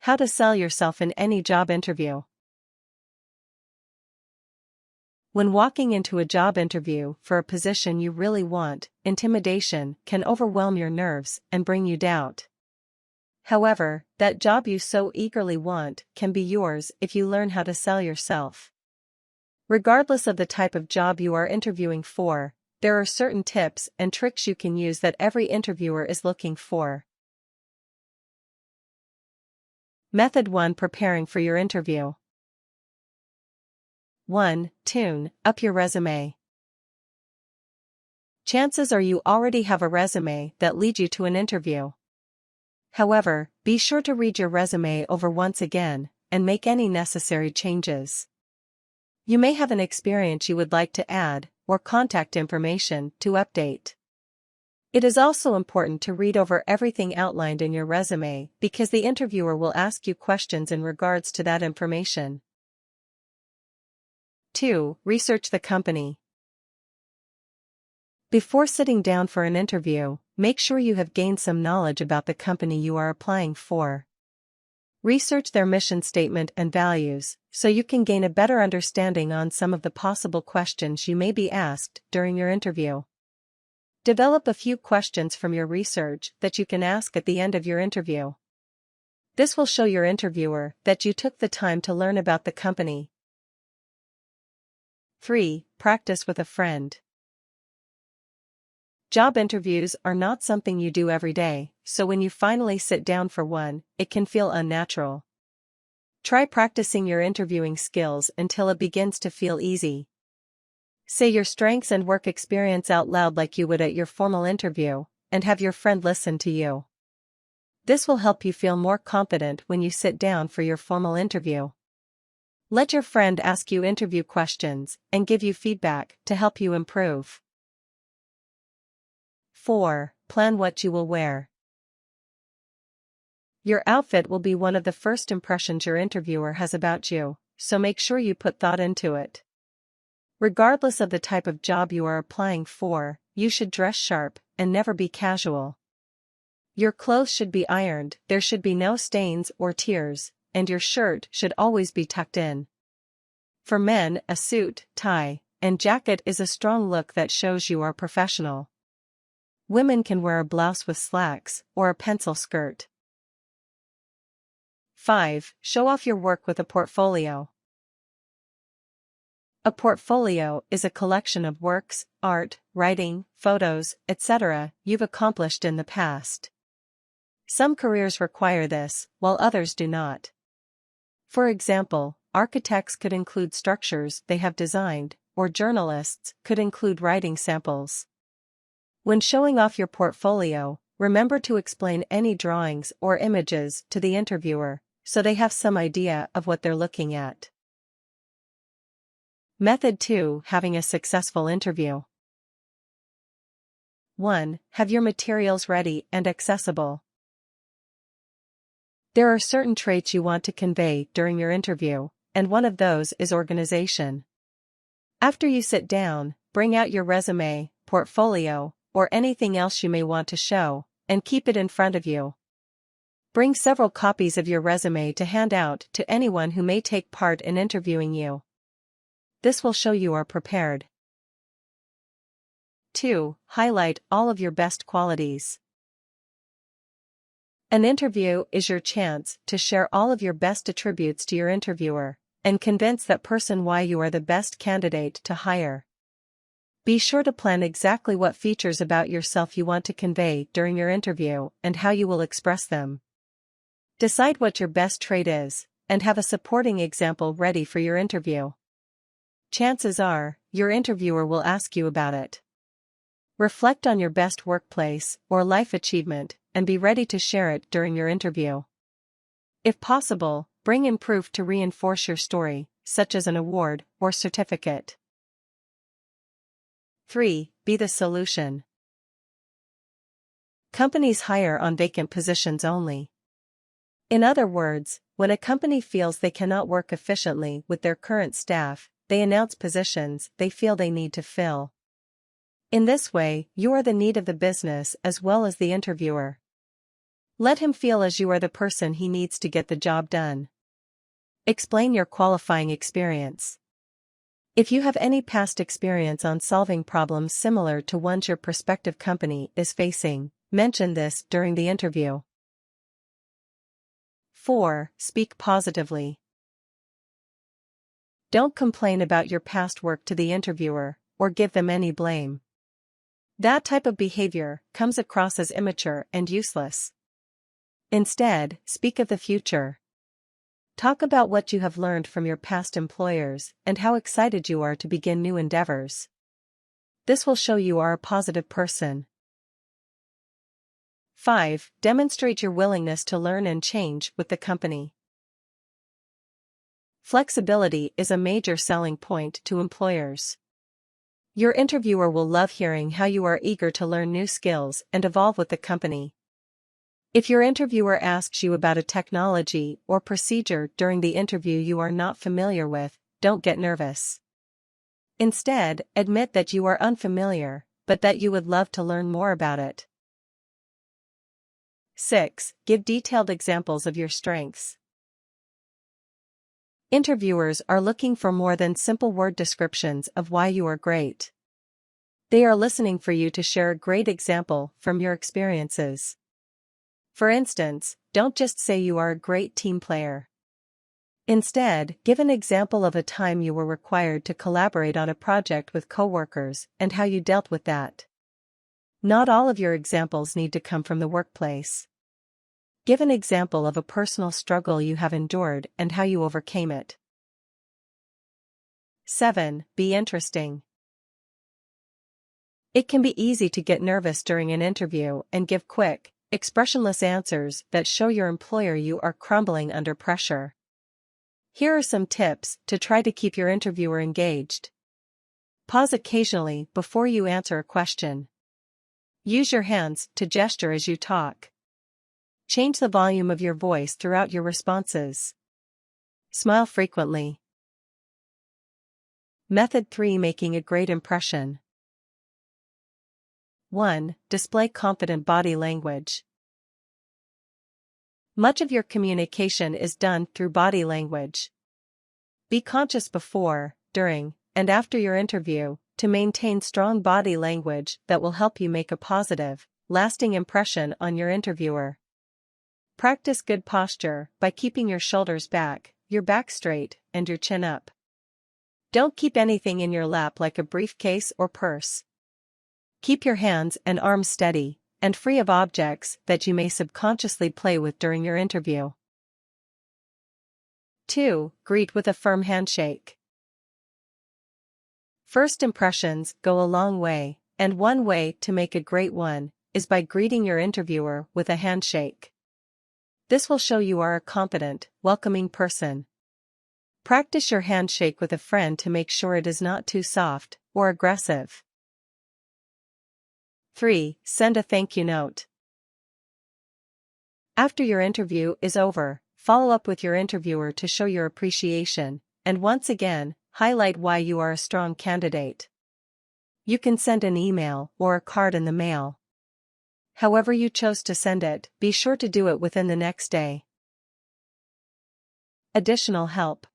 How to sell yourself in any job interview. When walking into a job interview for a position you really want, intimidation can overwhelm your nerves and bring you doubt. However, that job you so eagerly want can be yours if you learn how to sell yourself. Regardless of the type of job you are interviewing for, there are certain tips and tricks you can use that every interviewer is looking for. Method 1. Preparing for your interview. 1. Tune up your resume. Chances are you already have a resume that leads you to an interview. However, be sure to read your resume over once again and make any necessary changes. You may have an experience you would like to add or contact information to update. It is also important to read over everything outlined in your resume because the interviewer will ask you questions in regards to that information. 2. Research the company. Before sitting down for an interview, make sure you have gained some knowledge about the company you are applying for. Research their mission statement and values, so you can gain a better understanding on some of the possible questions you may be asked during your interview. Develop a few questions from your research that you can ask at the end of your interview. This will show your interviewer that you took the time to learn about the company. 3. Practice with a friend. Job interviews are not something you do every day, so when you finally sit down for one, it can feel unnatural. Try practicing your interviewing skills until it begins to feel easy. Say your strengths and work experience out loud like you would at your formal interview, and have your friend listen to you. This will help you feel more confident when you sit down for your formal interview. Let your friend ask you interview questions and give you feedback to help you improve. 4. Plan what you will wear. Your outfit will be one of the first impressions your interviewer has about you, so make sure you put thought into it. Regardless of the type of job you are applying for, you should dress sharp and never be casual. Your clothes should be ironed, there should be no stains or tears, and your shirt should always be tucked in. For men, a suit, tie, and jacket is a strong look that shows you are professional. Women can wear a blouse with slacks or a pencil skirt. 5. Show off your work with a portfolio. A portfolio is a collection of works, art, writing, photos, etc. you've accomplished in the past. Some careers require this, while others do not. For example, architects could include structures they have designed, or journalists could include writing samples. When showing off your portfolio, remember to explain any drawings or images to the interviewer, so they have some idea of what they're looking at. Method 2. Having a successful interview. 1. Have your materials ready and accessible. There are certain traits you want to convey during your interview, and one of those is organization. After you sit down, bring out your resume, portfolio, or anything else you may want to show, and keep it in front of you. Bring several copies of your resume to hand out to anyone who may take part in interviewing you. This will show you are prepared. 2. Highlight all of your best qualities. An interview is your chance to share all of your best attributes to your interviewer, and convince that person why you are the best candidate to hire. Be sure to plan exactly what features about yourself you want to convey during your interview and how you will express them. Decide what your best trait is, and have a supporting example ready for your interview. Chances are, your interviewer will ask you about it. Reflect on your best workplace or life achievement, and be ready to share it during your interview. If possible, bring in proof to reinforce your story, such as an award or certificate. 3. Be the solution. Companies hire on vacant positions only. In other words, when a company feels they cannot work efficiently with their current staff, they announce positions they feel they need to fill. In this way, you are the need of the business as well as the interviewer. Let him feel as you are the person he needs to get the job done. Explain your qualifying experience. If you have any past experience on solving problems similar to ones your prospective company is facing, mention this during the interview. 4. Speak positively. Don't complain about your past work to the interviewer, or give them any blame. That type of behavior comes across as immature and useless. Instead, speak of the future. Talk about what you have learned from your past employers and how excited you are to begin new endeavors. This will show you are a positive person. 5. Demonstrate your willingness to learn and change with the company. Flexibility is a major selling point to employers. Your interviewer will love hearing how you are eager to learn new skills and evolve with the company. If your interviewer asks you about a technology or procedure during the interview you are not familiar with, don't get nervous. Instead, admit that you are unfamiliar, but that you would love to learn more about it. 6. Give detailed examples of your strengths. Interviewers are looking for more than simple word descriptions of why you are great. They are listening for you to share a great example from your experiences. For instance, don't just say you are a great team player. Instead, give an example of a time you were required to collaborate on a project with coworkers and how you dealt with that. Not all of your examples need to come from the workplace. Give an example of a personal struggle you have endured and how you overcame it. 7. Be interesting. It can be easy to get nervous during an interview and give quick, expressionless answers that show your employer you are crumbling under pressure. Here are some tips to try to keep your interviewer engaged. Pause occasionally before you answer a question. Use your hands to gesture as you talk. Change the volume of your voice throughout your responses. Smile frequently. Method 3. Making a great impression. 1. Display confident body language. Much of your communication is done through body language. Be conscious before, during, and after your interview to maintain strong body language that will help you make a positive, lasting impression on your interviewer. Practice good posture by keeping your shoulders back, your back straight, and your chin up. Don't keep anything in your lap like a briefcase or purse. Keep your hands and arms steady and free of objects that you may subconsciously play with during your interview. 2. Greet with a firm handshake. First impressions go a long way, and one way to make a great one is by greeting your interviewer with a handshake. This will show you are a confident, welcoming person. Practice your handshake with a friend to make sure it is not too soft or aggressive. 3. Send a thank you note. After your interview is over, follow up with your interviewer to show your appreciation, and once again, highlight why you are a strong candidate. You can send an email or a card in the mail. However you chose to send it, be sure to do it within the next day. Additional help.